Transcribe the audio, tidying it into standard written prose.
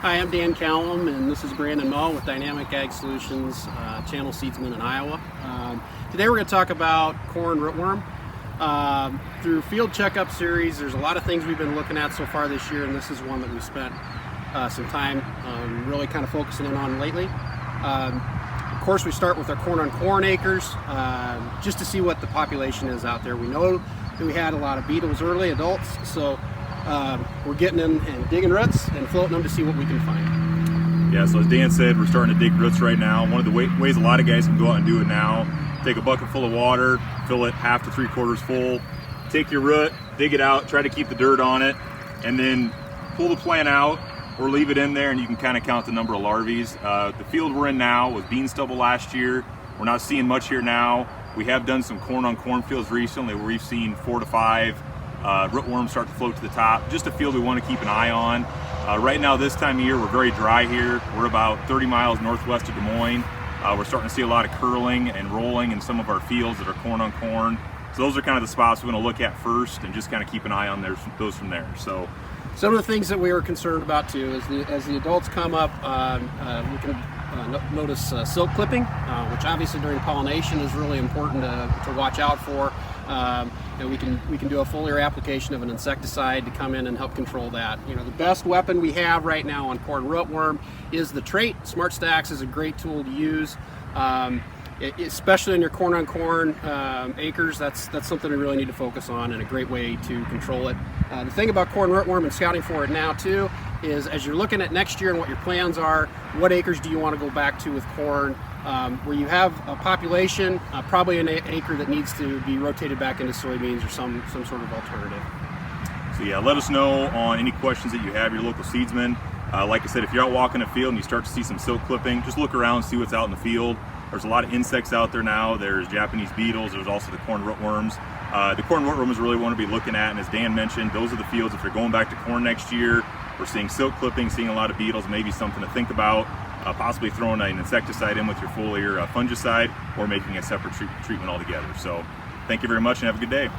Hi, I'm Dan Kallem, and this is Brandon Mull with Dynamic Ag Solutions, Channel Seedsmen in Iowa. Today we're going to talk about corn rootworm. Through field checkup series, there's a lot of things we've been looking at so far this year, and this is one that we've spent some time really kind of focusing in on lately. Of course, we start with our corn on corn acres just to see what the population is out there. We know that we had a lot of beetles early, adults, so we're getting in and digging roots and floating them to see what we can find. Yeah, so as Dan said, we're starting to dig roots right now. One of the ways a lot of guys can go out and do it now, take a bucket full of water, fill it half to 3/4 full, take your root, dig it out, try to keep the dirt on it, and then pull the plant out or leave it in there, and you can kind of count the number of larvae. The field we're in now was bean stubble last year. We're not seeing much here now. We have done some corn on corn fields recently where we've seen 4 to 5 rootworms start to float to the top. Just a field we want to keep an eye on. Right now, this time of year, we're very dry here. We're about 30 miles northwest of Des Moines. We're starting to see a lot of curling and rolling in some of our fields that are corn on corn. So those are kind of the spots we're going to look at first and just kind of keep an eye on those from there. So some of the things that we were concerned about too is as the adults come up, we can notice silk clipping, which obviously during pollination is really important to watch out for. And we can do a foliar application of an insecticide to come in and help control that. You know, the best weapon we have right now on corn rootworm is the trait. Smart Stacks is a great tool to use, especially in your corn on corn acres. That's something we really need to focus on, and a great way to control it. The thing about corn rootworm and scouting for it now too is, as you're looking at next year and what your plans are, what acres do you want to go back to with corn? Where you have a population, probably an acre that needs to be rotated back into soybeans or some sort of alternative. So yeah, let us know on any questions that you have, your local seedsman. Like I said, if you're out walking a field and you start to see some silk clipping, just look around and see what's out in the field. There's a lot of insects out there now. There's Japanese beetles, there's also the corn rootworms. The corn rootworms really want to be looking at, and as Dan mentioned, those are the fields, if you're going back to corn next year, we're seeing silk clipping, seeing a lot of beetles, maybe something to think about. Possibly throwing an insecticide in with your foliar fungicide, or making a separate treatment altogether. So thank you very much and have a good day.